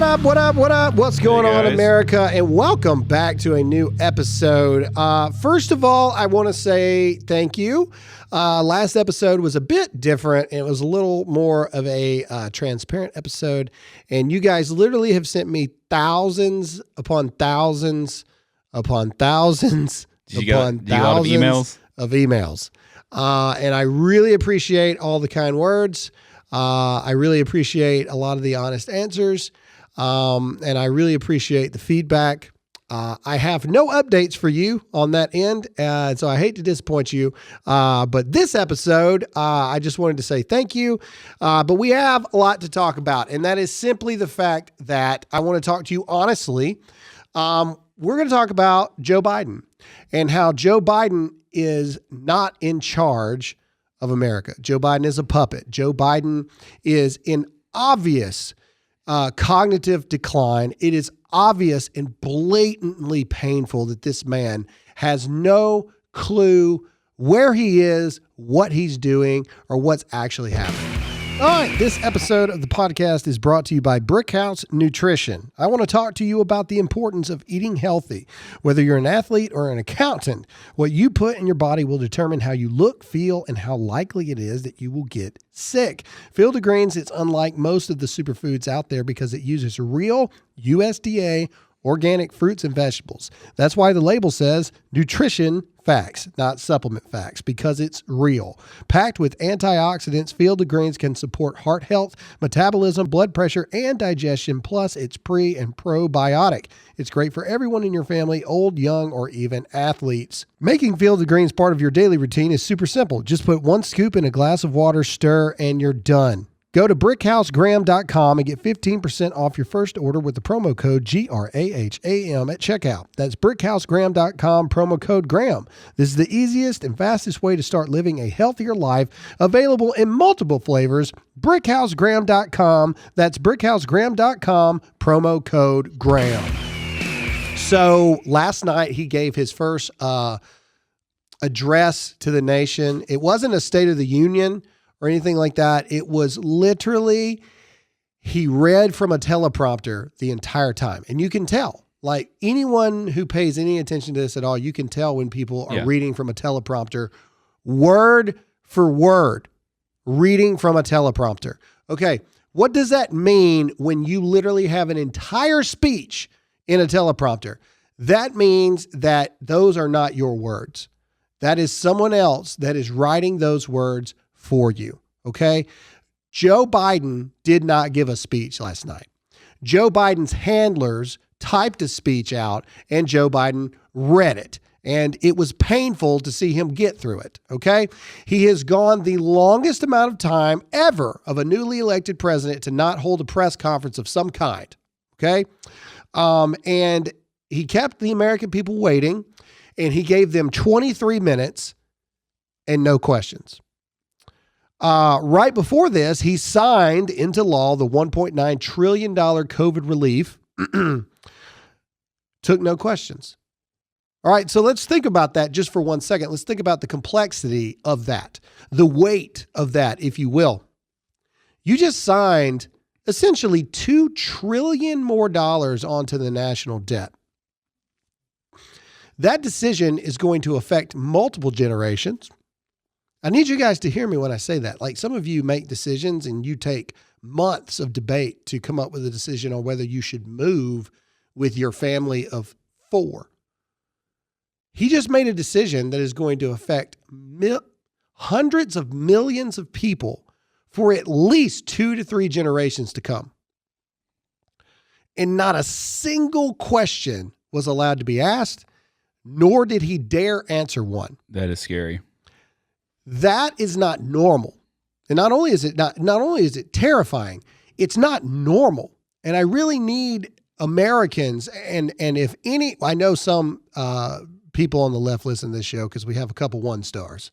up? What's going on, America? And welcome back to a new episode. First of all, I want to say thank you. Last episode was a bit different. It was a little more of a transparent episode. And you guys literally have sent me thousands upon thousands upon thousands upon thousands of emails. And I really appreciate all the kind words. I really appreciate a lot of the honest answers. And I really appreciate the feedback. I have no updates for you on that end. So I hate to disappoint you. But this episode, I just wanted to say thank you. But we have a lot to talk about. And that is simply the fact that I want to talk to you honestly. We're going to talk about Joe Biden and how Joe Biden is not in charge of America. Joe Biden is a puppet. Joe Biden is in obvious cognitive decline. It is obvious and blatantly painful that this man has no clue where he is, what he's doing, or what's actually happening. All right, this episode of the podcast is brought to you by Brickhouse Nutrition. I want to talk to you about the importance of eating healthy. Whether you're an athlete or an accountant, what you put in your body will determine how you look, feel, and how likely it is that you will get sick. Field of Greens is unlike most of the superfoods out there because it uses real USDA organic fruits and vegetables. That's why the label says nutrition facts, not supplement facts, because it's real. Packed with antioxidants, Field of Greens can support heart health, metabolism, blood pressure, and digestion. Plus, it's pre and probiotic. It's great for everyone in your family, old, young, or even athletes. Making Field of Greens part of your daily routine is super simple. Just put 1 scoop in a glass of water, stir, and you're done. Go to brickhousegraham.com and get 15% off your first order with the promo code GRAHAM at checkout. That's brickhousegraham.com, promo code Graham. This is the easiest and fastest way to start living a healthier life, available in multiple flavors. brickhousegraham.com. That's brickhousegraham.com, promo code Graham. So last night he gave his first address to the nation. It wasn't a State of the Union or anything like that. It was literally, he read from a teleprompter the entire time. And you can tell, like anyone who pays any attention to this at all, you can tell when people are reading from a teleprompter, word for word, reading from a teleprompter. Okay, what does that mean when you literally have an entire speech in a teleprompter? That means that those are not your words. That is someone else that is writing those words for you. Okay. Joe Biden did not give a speech last night. Joe Biden's handlers typed a speech out and Joe Biden read it. And it was painful to see him get through it. Okay. He has gone the longest amount of time ever of a newly elected president to not hold a press conference of some kind. Okay. And he kept the American people waiting, and he gave them 23 minutes and no questions. Right before this, he signed into law the $1.9 trillion COVID relief. Took no questions. All right, so let's think about that just for 1 second. Let's think about the complexity of that, the weight of that, if you will. You just signed essentially $2 trillion more onto the national debt. That decision is going to affect multiple generations. I need you guys to hear me when I say that. Like, some of you make decisions and you take months of debate to come up with a decision on whether you should move with your family of 4. He just made a decision that is going to affect hundreds of millions of people for at least 2 to 3 generations to come. And not a single question was allowed to be asked, nor did he dare answer one. That is scary. That is not normal. And not only is it terrifying, it's not normal. And I really need Americans, and if any, I know some people on the left listen to this show because we have a couple 1 stars.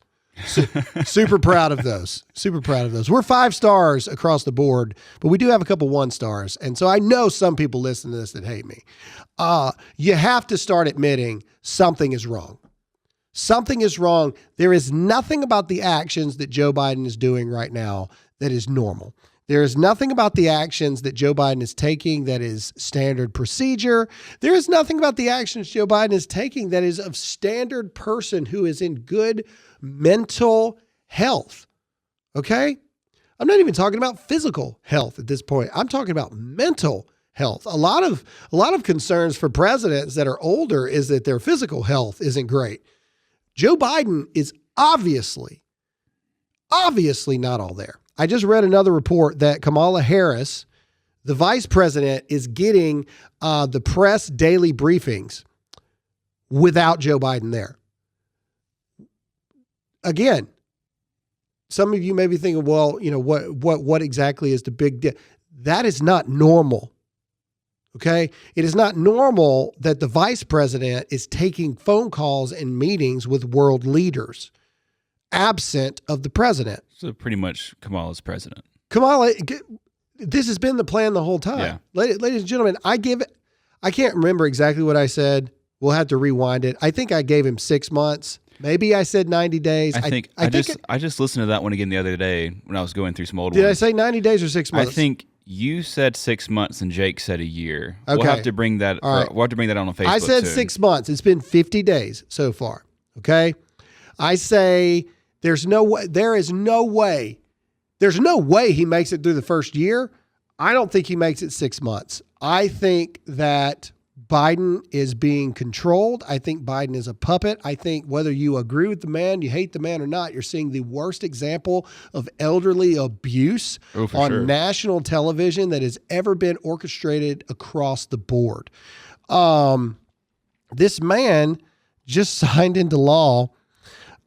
Super proud of those. Super proud of those. We're 5 stars across the board, but we do have a couple 1 stars. And so I know some people listen to this that hate me. You have to start admitting something is wrong. Something is wrong. There is nothing about the actions that Joe Biden is doing right now that is normal. There is nothing about the actions that Joe Biden is taking that is standard procedure. There is nothing about the actions Joe Biden is taking that is of standard person who is in good mental health. Okay? I'm not even talking about physical health at this point. I'm talking about mental health. A lot of concerns for presidents that are older is that their physical health isn't great. Joe Biden is obviously not all there. I just read another report that Kamala Harris, the vice president, is getting the press daily briefings without Joe Biden there. Again, some of you may be thinking, well, you know, what exactly is the big deal? That is not normal. Okay? It is not normal that the vice president is taking phone calls and meetings with world leaders absent of the president. So pretty much Kamala's president. Kamala, this has been the plan the whole time. Yeah. Ladies and gentlemen, I can't remember exactly what I said. We'll have to rewind it. I think I gave him 6 months. Maybe I said 90 days. I just listened to that one again the other day when I was going through some old ones. Did I say 90 days or 6 months? I think you said 6 months and Jake said a year. Okay. We'll have to bring that. Right. We'll have to bring that on Facebook. I said soon. 6 months. It's been 50 days so far. Okay. I say there's no way he makes it through the first year. I don't think he makes it 6 months. I think that Biden is being controlled. I think Biden is a puppet. I think whether you agree with the man, you hate the man or not, you're seeing the worst example of elderly abuse on national television that has ever been orchestrated across the board. This man just signed into law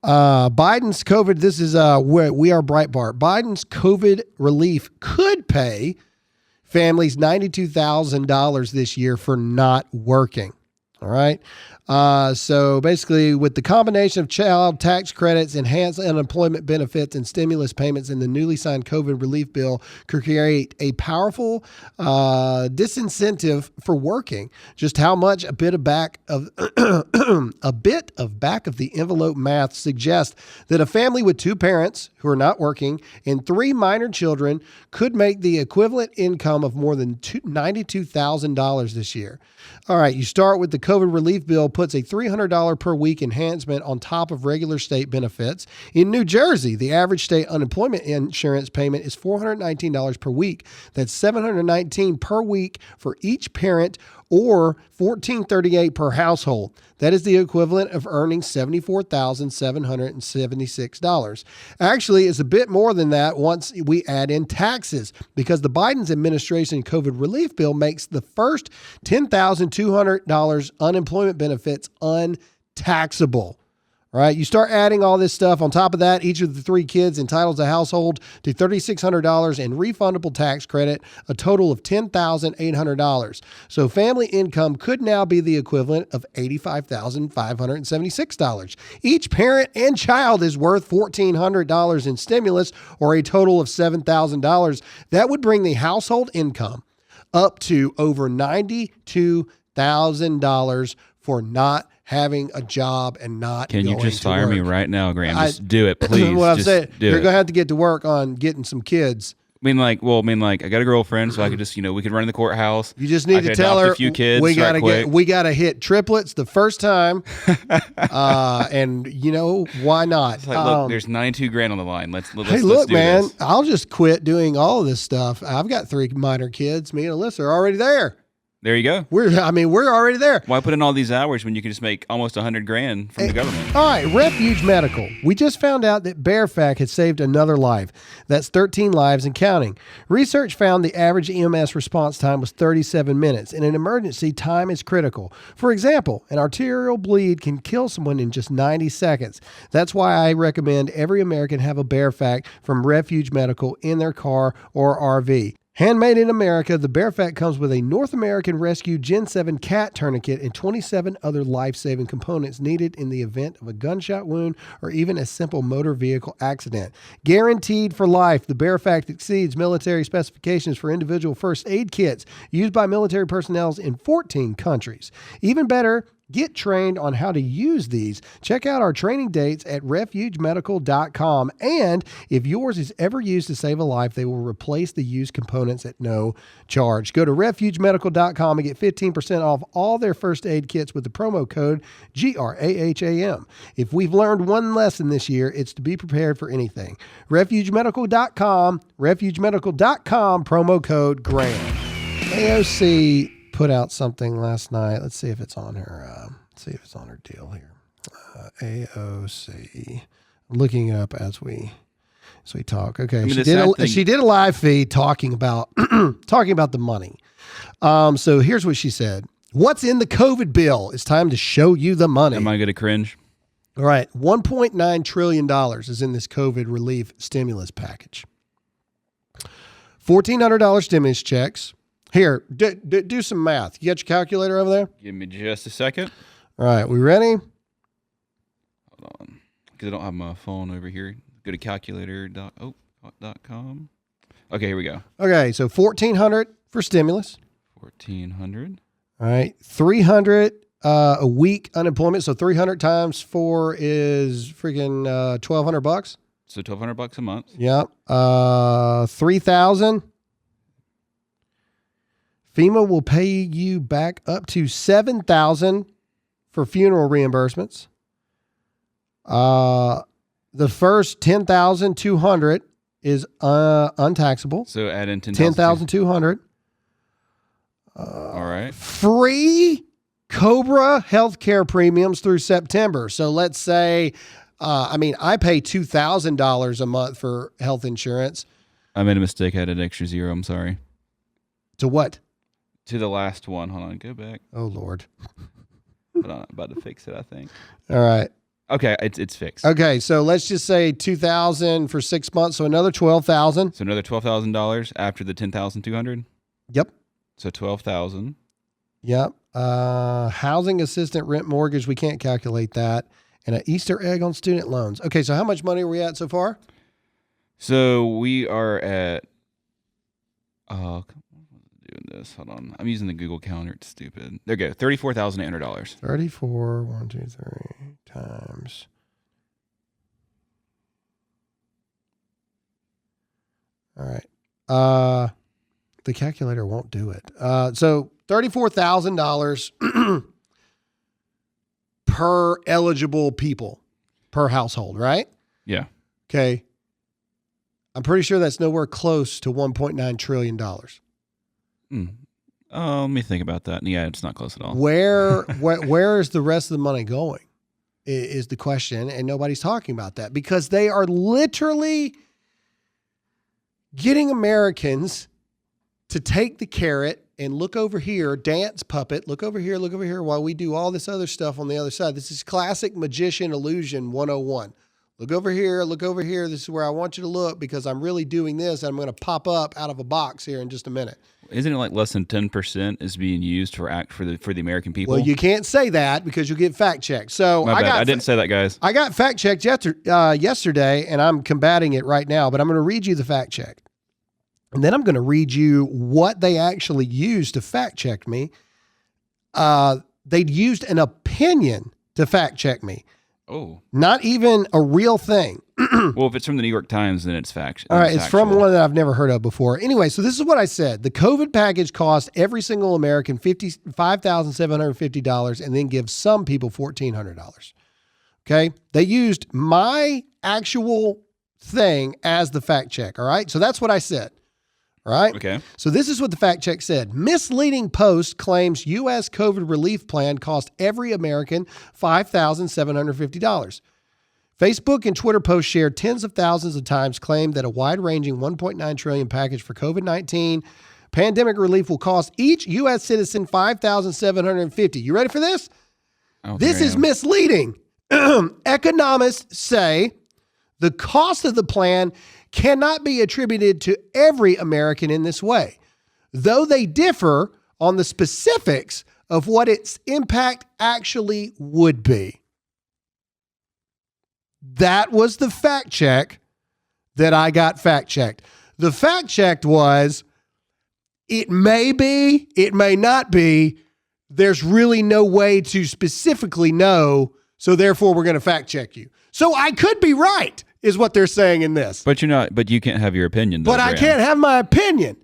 Biden's COVID. This is we are Breitbart. Biden's COVID relief could pay families $92,000 this year for not working. All right. So basically, with the combination of child tax credits, enhanced unemployment benefits, and stimulus payments in the newly signed COVID relief bill could create a powerful disincentive for working. Just how much a bit of back of the envelope math suggests that a family with two parents who are not working and three minor children could make the equivalent income of more than $92,000 this year. All right, you start with the COVID relief bill puts a $300 per week enhancement on top of regular state benefits. In New Jersey, the average state unemployment insurance payment is $419 per week. That's $719 per week for each parent, or $1,438 per household. That is the equivalent of earning $74,776. Actually, it's a bit more than that once we add in taxes, because the Biden's administration COVID relief bill makes the first $10,200 unemployment benefits untaxable. All right, you start adding all this stuff. On top of that, each of the three kids entitles a household to $3,600 in refundable tax credit, a total of $10,800. So family income could now be the equivalent of $85,576. Each parent and child is worth $1,400 in stimulus, or a total of $7,000. That would bring the household income up to over $92,000 for not having a job and not Can going you just to fire work. me right now, Graham? Just do it, please. Well, I'm just saying do you're it. going to have to get to work on getting some kids. I got a girlfriend, so I could just, we could run in the courthouse. You just need to tell her a few kids. we got to hit triplets the first time. And why not? It's like, look, there's $92,000 on the line. Let's hey, let's look, do man, this. I'll just quit doing all of this stuff. I've got three minor kids. Me and Alyssa are already there. There you go. We're already there. Why put in all these hours when you can just make almost $100,000 from the government? All right, Refuge Medical. We just found out that Bearfac had saved another life. That's 13 lives and counting. Research found the average EMS response time was 37 minutes. In an emergency, time is critical. For example, an arterial bleed can kill someone in just 90 seconds. That's why I recommend every American have a Bearfac from Refuge Medical in their car or RV. Handmade in America, the Bearfac comes with a North American Rescue Gen 7 cat tourniquet and 27 other life-saving components needed in the event of a gunshot wound or even a simple motor vehicle accident. Guaranteed for life, the Bearfac exceeds military specifications for individual first aid kits used by military personnel in 14 countries. Even better, Get trained on how to use these. Check out our training dates at refugemedical.com. And if yours is ever used to save a life, they will replace the used components at no charge. Go to refugemedical.com and get 15% off all their first aid kits with the promo code GRAHAM. If we've learned one lesson this year, it's to be prepared for anything. Refugemedical.com, promo code GRAHAM. AOC put out something last night. Let's see if it's on her. Deal here. AOC. I'm looking it up as we talk. Okay, she did a live feed talking about the money. So here's what she said. What's in the COVID bill? It's time to show you the money. Am I going to cringe? All right, $1.9 trillion is in this COVID relief stimulus package. $1,400 stimulus checks. Here, do some math. You got your calculator over there? Give me just a second. All right, we ready? Hold on. Because I don't have my phone over here. Go to calculator.com. Okay, here we go. Okay, so $1,400 for stimulus. $1,400. All right, $300 a week unemployment. So 300 times 4 is freaking $1,200. So $1,200 a month. Yep. $3,000. FEMA will pay you back up to $7,000 for funeral reimbursements. The first $10,200 is untaxable. So add in $10,200. All right. Free Cobra healthcare premiums through September. So let's say, I pay $2,000 a month for health insurance. I made a mistake. I had an extra zero. I'm sorry. To what? To the last one. Hold on. Go back. Oh, Lord. Hold on. I'm about to fix it, I think. All right. Okay. It's fixed. Okay. So let's just say $2,000 for 6 months. So another $12,000. So another $12,000 after the $10,200? Yep. So $12,000. Yep. Housing assistant rent mortgage. We can't calculate that. And an Easter egg on student loans. Okay. So how much money are we at so far? So we are at, doing this. Hold on. I'm using the Google Calendar. It's stupid. There we go. $34,800. 34, 1, 2, 3 times. All right. The calculator won't do it. So $34,000 per eligible people per household, right? Yeah. Okay. I'm pretty sure that's nowhere close to $1.9 trillion. Oh, let me think about that. Yeah, it's not close at all. Where is the rest of the money going is the question. And nobody's talking about that because they are literally getting Americans to take the carrot and look over here, dance puppet, look over here while we do all this other stuff on the other side. This is classic magician illusion 101. Look over here. This is where I want you to look because I'm really doing this. And I'm going to pop up out of a box here in just a minute. Isn't it like less than 10% is being used for the American people? Well, you can't say that because you'll get fact checked. So I didn't say that, guys. I got fact checked yesterday, and I'm combating it right now. But I'm going to read you the fact check, and then I'm going to read you what they actually used to fact check me. They'd used an opinion to fact check me. Oh, not even a real thing. Well, if it's from the New York Times, then it's fact. All right, it's from one that I've never heard of before. Anyway, so this is what I said. The COVID package cost every single American $5,750 and then gives some people $1,400. Okay? They used my actual thing as the fact check, all right? So that's what I said. All right? Okay. So this is what the fact check said. Misleading post claims U.S. COVID relief plan cost every American $5,750. Facebook and Twitter posts shared tens of thousands of times claimed that a wide-ranging $1.9 trillion package for COVID-19 pandemic relief will cost each U.S. citizen $5,750. You ready for this? This is misleading. Economists say the cost of the plan cannot be attributed to every American in this way, though they differ on the specifics of what its impact actually would be. That was the fact check that I got fact checked. The fact checked was, it may be, it may not be, there's really no way to specifically know, so therefore we're going to fact check you. So I could be right, is what they're saying in this. But you're not. But you can't have your opinion, though, But I can't have my opinion.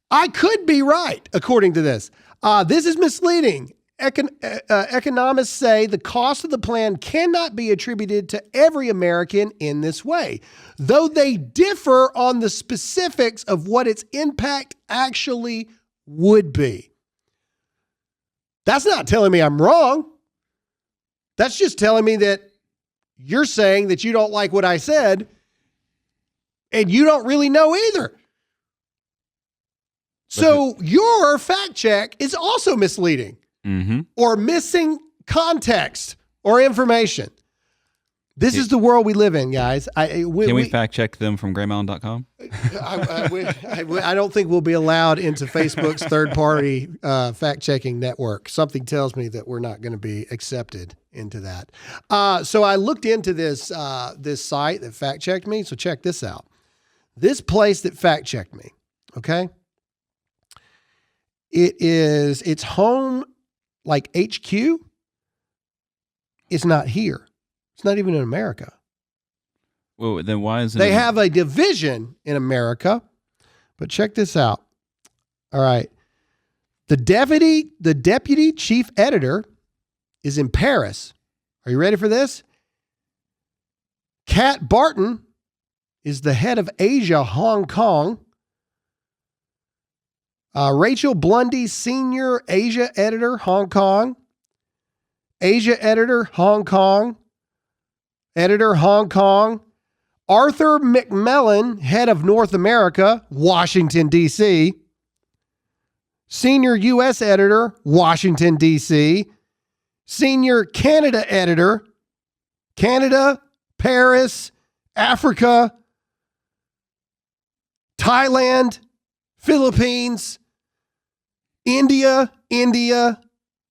I could be right, according to this. This is misleading. Economists say the cost of the plan cannot be attributed to every American in this way, though they differ on the specifics of what its impact actually would be. That's not telling me I'm wrong. That's just telling me that you're saying that you don't like what I said, and you don't really know either. So your fact check is also misleading. Mm-hmm. Or missing context or information. This is the world we live in, guys. Can we fact check them from graymountain.com? I don't think we'll be allowed into Facebook's third-party fact-checking network. Something tells me that we're not going to be accepted into that. So I looked into this this site that fact-checked me. So check this out. This place that fact-checked me, okay? It's home, like HQ, it's not here. It's not even in America. Well, then why is it? They have a division in America, but check this out. All right. The deputy chief editor is in Paris. Are you ready for this? Kat Barton is the head of Asia, Hong Kong. Rachel Blundy, senior Asia editor, Hong Kong. Asia editor, Hong Kong. Editor, Hong Kong. Arthur McMillan, head of North America, Washington, D.C. Senior U.S. editor, Washington, D.C. Senior Canada editor, Canada, Paris, Africa, Thailand, Philippines, India,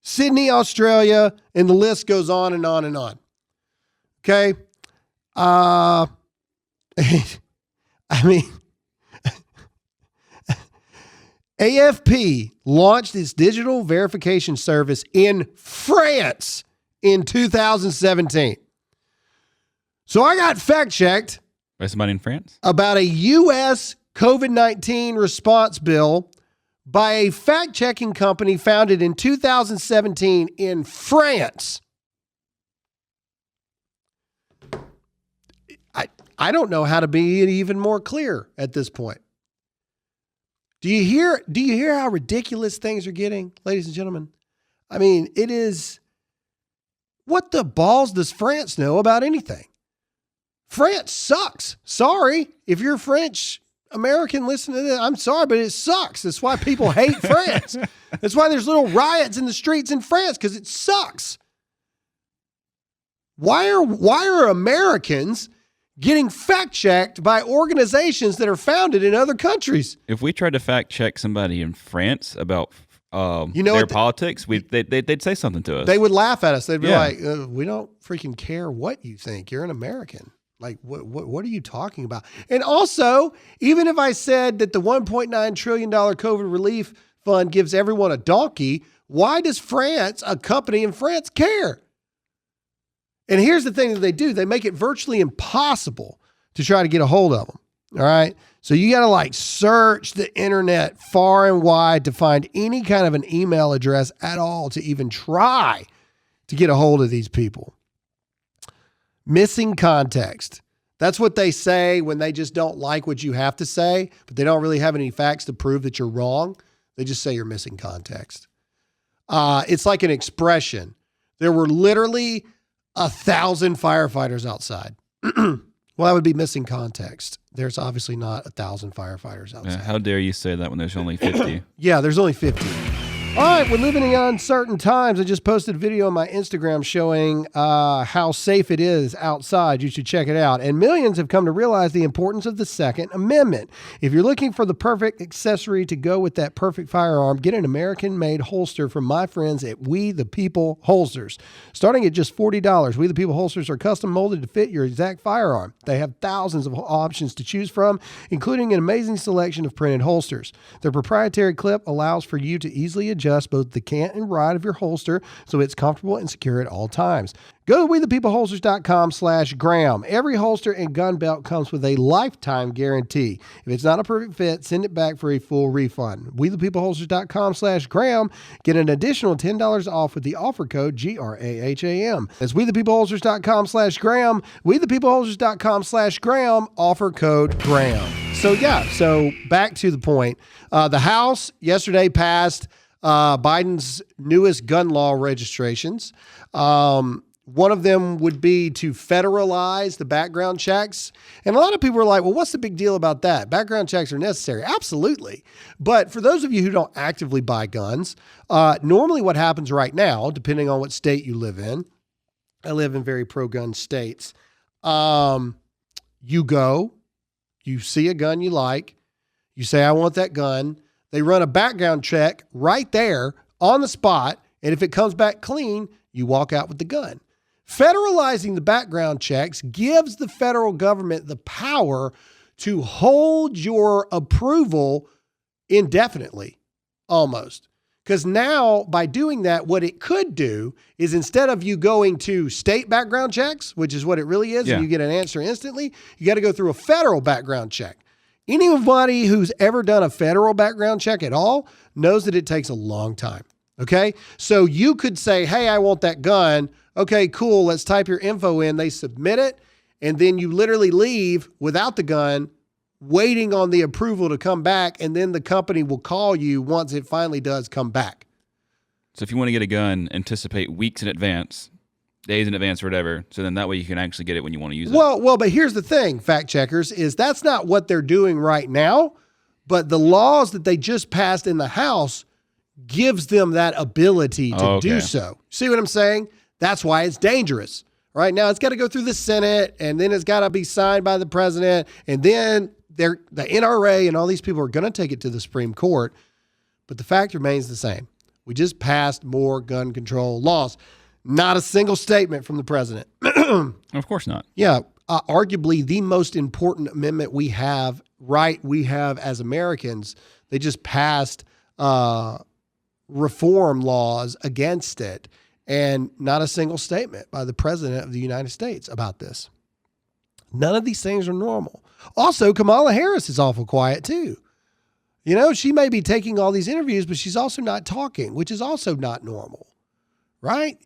Sydney, Australia, and the list goes on and on and on. Okay. I mean, AFP launched its digital verification service in France in 2017. So I got fact checked by somebody in France about a U.S. COVID-19 response bill by a fact-checking company founded in 2017 in France. I don't know how to be even more clear at this point. Do you hear how ridiculous things are getting, ladies and gentlemen? I mean, it is, what the balls does France know about anything? France sucks. Sorry, if you're French American listening to this, I'm sorry, but it sucks. That's why people hate France. That's why there's little riots in the streets in France, because it sucks. Why are Americans getting fact-checked by organizations that are founded in other countries? If we tried to fact-check somebody in France about their politics, they'd say something to us. They would laugh at us. They'd be like, we don't freaking care what you think. You're an American. Like, what are you talking about? And also, even if I said that the $1.9 trillion COVID relief fund gives everyone a donkey, why does France, a company in France, care? And here's the thing that they do. They make it virtually impossible to try to get a hold of them. All right. So you got to search the internet far and wide to find any kind of an email address at all to even try to get a hold of these people. Missing context. That's what they say when they just don't like what you have to say, but they don't really have any facts to prove that you're wrong. They just say you're missing context. It's like an expression. There were literally 1,000 firefighters outside. Well, that would be missing context. There's obviously not 1,000 firefighters outside. How dare you say that when there's only 50? Yeah, there's only 50. All right, we're living in uncertain times. I just posted a video on my Instagram showing how safe it is outside. You should check it out. And millions have come to realize the importance of the Second Amendment. If you're looking for the perfect accessory to go with that perfect firearm, get an American-made holster from my friends at We the People Holsters. Starting at just $40, We the People Holsters are custom molded to fit your exact firearm. They have thousands of options to choose from, including an amazing selection of printed holsters. Their proprietary clip allows for you to easily adjust adjust both the cant and ride of your holster so it's comfortable and secure at all times. Go to WeThePeopleHolsters.com/Graham. Every holster and gun belt comes with a lifetime guarantee. If it's not a perfect fit, send it back for a full refund. WeThePeopleHolsters.com/Graham. Get an additional $10 off with the offer code GRAHAM. That's WeThePeopleHolsters.com/Graham. WeThePeopleHolsters.com/Graham. Offer code Graham. So back to the point. The House yesterday passed Biden's newest gun law registrations. One of them would be to federalize the background checks. And a lot of people are like, well, what's the big deal about that? Background checks are necessary. Absolutely. But for those of you who don't actively buy guns, normally what happens right now, depending on what state you live in, I live in very pro-gun states, you go, you see a gun you like, you say, I want that gun. They run a background check right there on the spot. And if it comes back clean, you walk out with the gun. Federalizing the background checks gives the federal government the power to hold your approval indefinitely, almost. Because now, by doing that, what it could do is instead of you going to state background checks, which is what it really is, and you get an answer instantly, you got to go through a federal background check. Anybody who's ever done a federal background check at all knows that it takes a long time. Okay? So you could say, hey, I want that gun. Okay, cool. Let's type your info in. They submit it. And then you literally leave without the gun, waiting on the approval to come back. And then the company will call you once it finally does come back. So if you want to get a gun, anticipate weeks in advance, days in advance or whatever. So then that way you can actually get it when you want to use it. Well, but here's the thing, fact checkers, is that's not what they're doing right now. But the laws that they just passed in the House gives them that ability to do so. See what I'm saying? That's why it's dangerous. Right now, it's got to go through the Senate, and then it's got to be signed by the president, and then the NRA and all these people are going to take it to the Supreme Court. But the fact remains the same. We just passed more gun control laws. Not a single statement from the president. Of course not. Yeah. Arguably the most important amendment we have as Americans. They just passed reform laws against it, and not a single statement by the president of the United States about this. None of these things are normal. Also, Kamala Harris is awful quiet too. You know, she may be taking all these interviews, but she's also not talking, which is also not normal, right?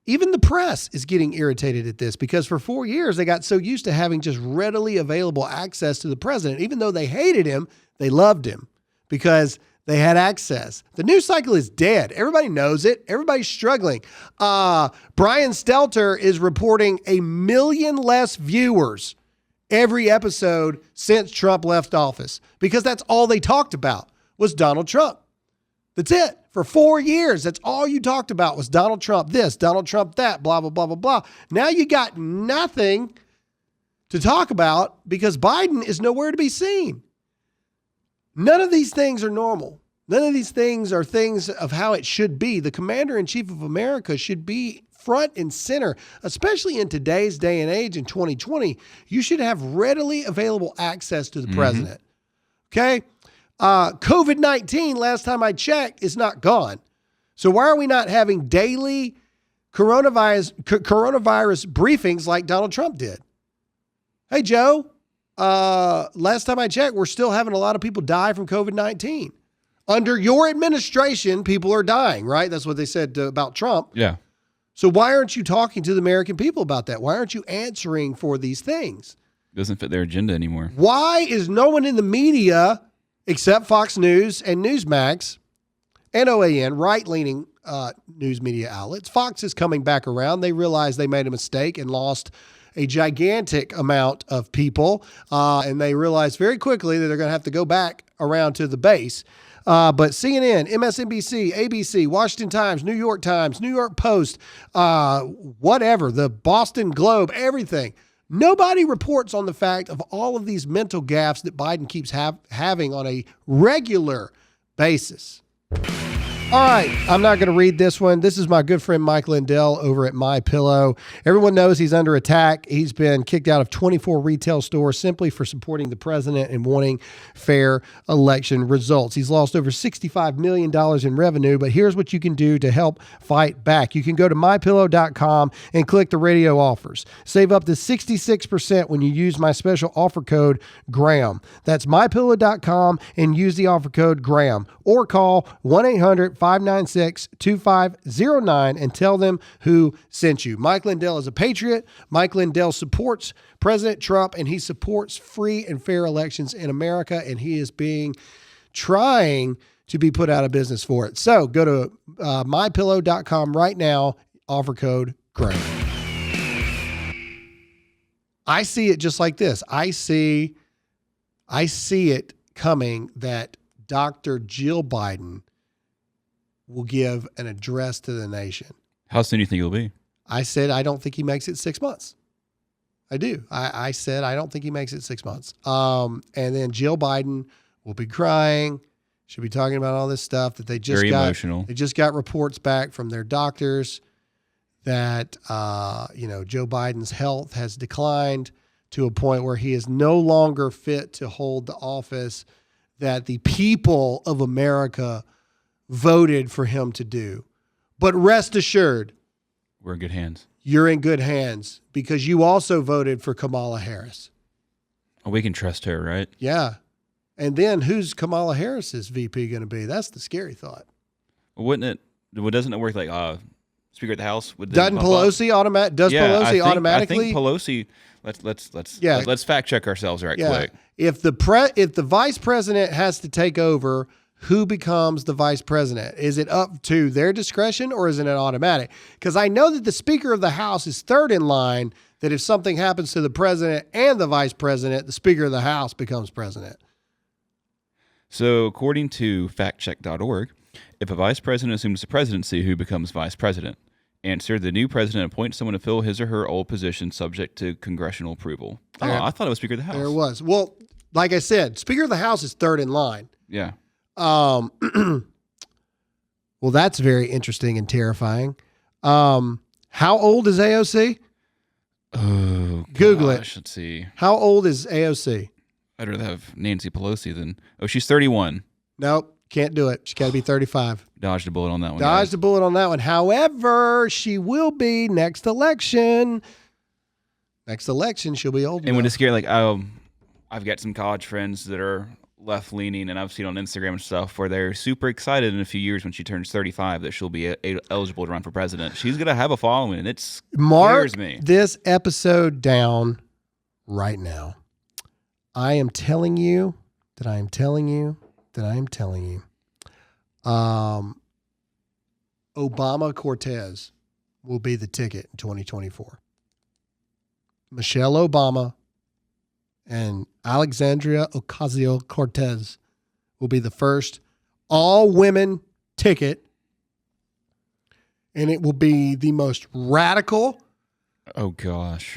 Even the press is getting irritated at this because for 4 years, they got so used to having just readily available access to the president. Even though they hated him, they loved him because they had access. The news cycle is dead. Everybody knows it. Everybody's struggling. Brian Stelter is reporting 1 million less viewers every episode since Trump left office because that's all they talked about was Donald Trump. That's it. For 4 years, that's all you talked about was Donald Trump this, Donald Trump that, blah, blah, blah, blah, blah. Now you got nothing to talk about because Biden is nowhere to be seen. None of these things are normal. None of these things are things of how it should be. The commander-in-chief of America should be front and center, especially in today's day and age in 2020. You should have readily available access to the president. Okay? COVID-19, last time I checked, is not gone. So why are we not having daily coronavirus briefings like Donald Trump did? Hey, Joe, last time I checked, we're still having a lot of people die from COVID-19. Under your administration, people are dying, right? That's what they said about Trump. Yeah. So why aren't you talking to the American people about that? Why aren't you answering for these things? Doesn't fit their agenda anymore. Why is no one in the media, except Fox News and Newsmax and OAN, right-leaning news media outlets? Fox is coming back around. They realized they made a mistake and lost a gigantic amount of people. And they realized very quickly that they're going to have to go back around to the base. But CNN, MSNBC, ABC, Washington Times, New York Post, whatever, the Boston Globe, everything. Nobody reports on the fact of all of these mental gaffes that Biden keeps having on a regular basis. All right, I'm not going to read this one. This is my good friend Mike Lindell over at My Pillow. Everyone knows he's under attack. He's been kicked out of 24 retail stores simply for supporting the president and wanting fair election results. He's lost over $65 million in revenue, but here's what you can do to help fight back. You can go to mypillow.com and click the radio offers. Save up to 66% when you use my special offer code GRAHAM. That's mypillow.com and use the offer code GRAHAM, or call 1-800-596-2509 and tell them who sent you. Mike Lindell is a patriot. Mike Lindell supports President Trump, and he supports free and fair elections in America, and he is trying to be put out of business for it. So go to mypillow.com right now, offer code GRAHAM. I see it just like this. I see it coming that Dr. Jill Biden will give an address to the nation. How soon do you think it'll be? I said I don't think he makes it 6 months. I do. I said I don't think he makes it 6 months. And then Jill Biden will be crying. She'll be talking about all this stuff that they just Very got. Emotional. They just got reports back from their doctors that Joe Biden's health has declined to a point where he is no longer fit to hold the office that the people of America voted for him to do. But rest assured, we're in good hands. You're in good hands because you also voted for Kamala Harris. Oh, we can trust her, right? Yeah. And then who's Kamala Harris's VP going to be? That's the scary thought. Wouldn't it? Doesn't it work like Speaker of the House? Does Pelosi automatically? I think Pelosi. Let's fact check ourselves quick. If the vice president has to take over, who becomes the vice president? Is it up to their discretion or is it an automatic? Because I know that the Speaker of the House is third in line, that if something happens to the president and the vice president, the Speaker of the House becomes president. So according to factcheck.org, if a vice president assumes the presidency, who becomes vice president? Answer: the new president appoints someone to fill his or her old position subject to congressional approval. Oh, I thought it was Speaker of the House. There it was. Well, like I said, Speaker of the House is third in line. Yeah. Well, that's very interesting and terrifying. How old is AOC? Oh, Google it. Let's see. How old is AOC? I'd rather have Nancy Pelosi than... Oh, she's 31. Nope. Can't do it. She's got to be 35. Dodged a bullet on that one. Dodged a bullet on that one. However, she will be next election. Next election, she'll be old enough. And when it's scary, I've got some college friends that are left-leaning, and I've seen on Instagram and stuff where they're super excited in a few years when she turns 35 that she'll be eligible to run for president. She's going to have a following, and it scares me. Mark this episode down right now. I am telling you that I am telling you that I am telling you. Obama Cortez will be the ticket in 2024. Michelle Obama and Alexandria Ocasio-Cortez will be the first all-women ticket, and it will be the most radical,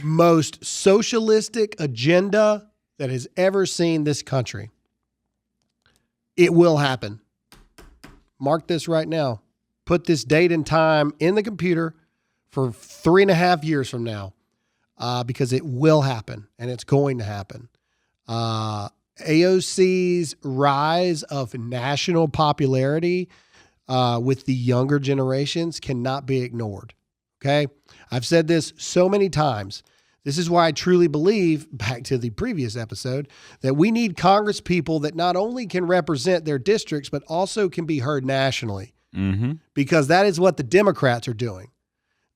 most socialistic agenda that has ever seen this country. It will happen. Mark this right now. Put this date and time in the computer for 3.5 years from now, because it will happen, and it's going to happen. AOC's rise of national popularity with the younger generations cannot be ignored. Okay? I've said this so many times. This is why I truly believe, back to the previous episode, that we need Congress people that not only can represent their districts, but also can be heard nationally. Mm-hmm. Because that is what the Democrats are doing.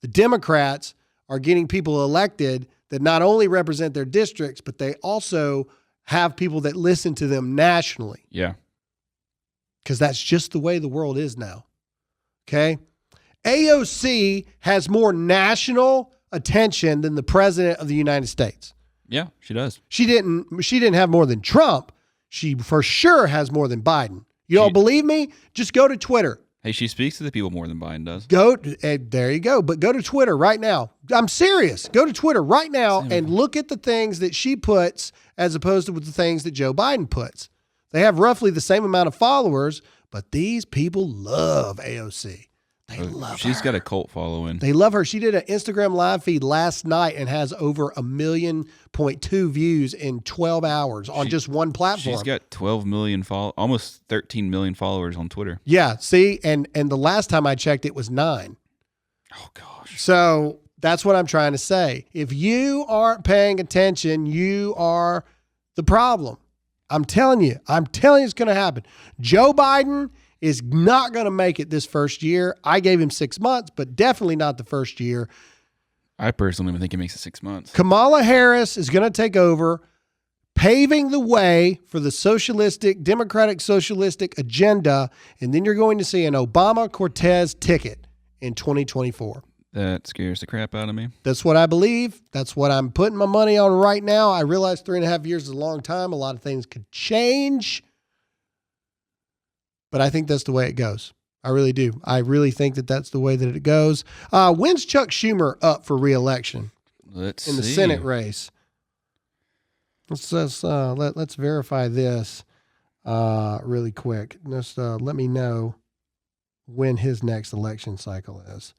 The Democrats are getting people elected that not only represent their districts, but they also have people that listen to them nationally. Yeah. Because that's just the way the world is now. Okay? AOC has more national attention than the president of the United States. Yeah, she does. She didn't have more than Trump. She for sure has more than Biden. You don't believe me? Just go to Twitter. Hey, she speaks to the people more than Biden does. There you go. But go to Twitter right now. I'm serious. Go to Twitter right now and look at the things that she puts as opposed to the things that Joe Biden puts. They have roughly the same amount of followers, But these people love AOC. They love her. She's got a cult following. They love her. She did an Instagram live feed last night and has over 1.2 million views in 12 hours on just one platform. She's got 12 million almost 13 million followers on Twitter. Yeah, see, and the last time I checked, it was 9. Oh gosh. So that's what I'm trying to say. If you aren't paying attention, you are the problem. I'm telling you it's going to happen. Joe Biden is not going to make it this first year. I gave him 6 months, but definitely not the first year. I personally even think he makes it 6 months. Kamala Harris is going to take over, paving the way for the democratic socialistic agenda, and then you're going to see an Obama-Cortez ticket in 2024. That scares the crap out of me. That's what I believe. That's what I'm putting my money on right now. I realize 3.5 years is a long time. A lot of things could change. But I think that's the way it goes. I really do. I really think that that's the way that it goes. When's Chuck Schumer up for re-election? Let's see. In the Senate race. Let's verify this really quick. Just let me know when his next election cycle is.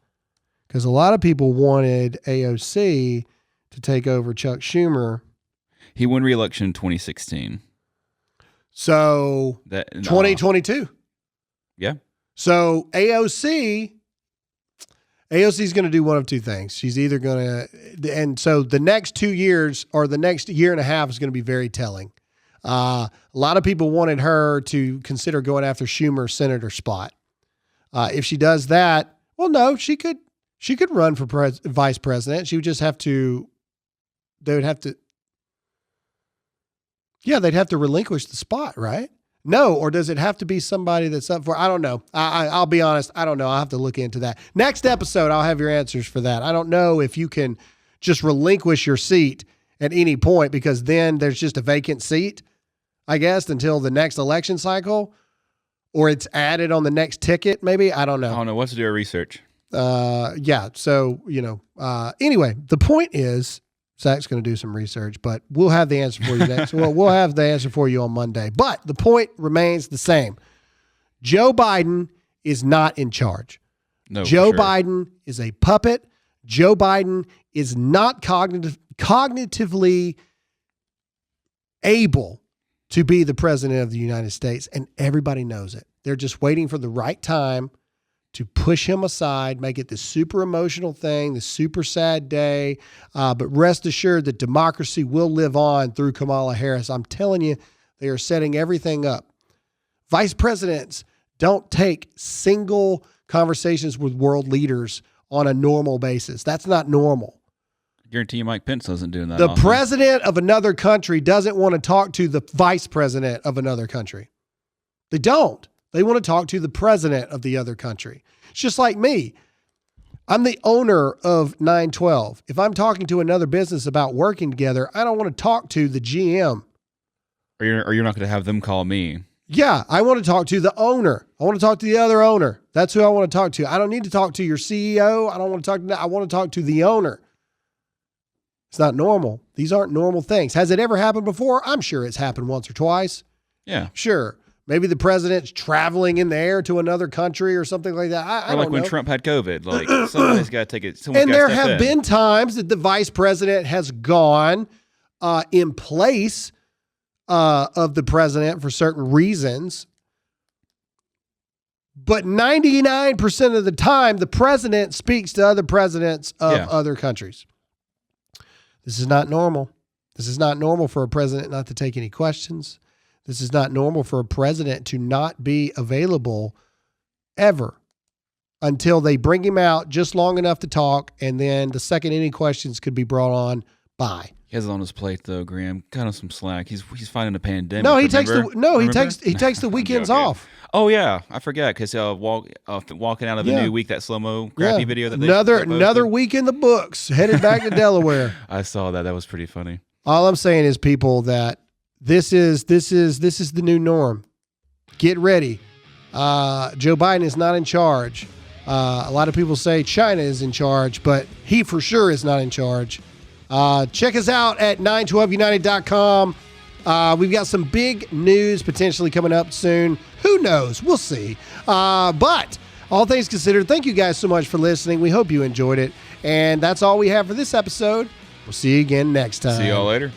Because a lot of people wanted AOC to take over Chuck Schumer. He won re-election in 2016. So 2022. Yeah. So AOC is going to do one of two things. She's either going to, and so the next 2 years or the next year and a half is going to be very telling. A lot of people wanted her to consider going after Schumer's senator spot. If she does that, well, no, she could run for vice president. She would just have to, they'd have to relinquish the spot, right? No, or does it have to be somebody that's up for? I don't know. I'll be honest. I don't know. I'll have to look into that. Next episode, I'll have your answers for that. I don't know if you can just relinquish your seat at any point because then there's just a vacant seat, I guess, until the next election cycle, or it's added on the next ticket, maybe. I don't know. I don't know. Let's do our research. Yeah. So, anyway, the point is, Zach's going to do some research, but we'll have the answer for you next. We'll have the answer for you on Monday. But the point remains the same. Joe Biden is not in charge. No, Joe Biden is a puppet. Joe Biden is not cognitively able to be the president of the United States, and everybody knows it. They're just waiting for the right time to push him aside, make it the super emotional thing, the super sad day. But rest assured that democracy will live on through Kamala Harris. I'm telling you, they are setting everything up. Vice presidents don't take single conversations with world leaders on a normal basis. That's not normal. I guarantee you Mike Pence isn't doing that. The president of another country doesn't want to talk to the vice president of another country. They don't. They want to talk to the president of the other country. It's just like me. I'm the owner of 912. If I'm talking to another business about working together, I don't want to talk to the GM. Or you're not going to have them call me. Yeah, I want to talk to the owner. I want to talk to the other owner. That's who I want to talk to. I don't need to talk to your CEO. I don't want to talk to that. I want to talk to the owner. It's not normal. These aren't normal things. Has it ever happened before? I'm sure it's happened once or twice. Yeah. Sure. Maybe the president's traveling in the air to another country or something like that. I don't know. When Trump had COVID, like somebody's got to take it. And there have been times that the vice president has gone in place of the president for certain reasons. But 99% of the time, the president speaks to other presidents of other countries. This is not normal. This is not normal for a president not to take any questions. This is not normal for a president to not be available ever until they bring him out just long enough to talk. And then the second any questions could be brought on, bye. He has it on his plate though, Graham. Kind of some slack. He's fighting a pandemic. No, he takes the weekends off. Oh yeah, I forgot because walking out of the new week, that slow-mo crappy video that another week in the books, headed back to Delaware. I saw that. That was pretty funny. All I'm saying is, people, that this is the new norm. Get ready. Joe Biden is not in charge. A lot of people say China is in charge, but he for sure is not in charge. Check us out at 912united.com. We've got some big news potentially coming up soon. Who knows? We'll see. But all things considered, thank you guys so much for listening. We hope you enjoyed it. And that's all we have for this episode. We'll see you again next time. See y'all later.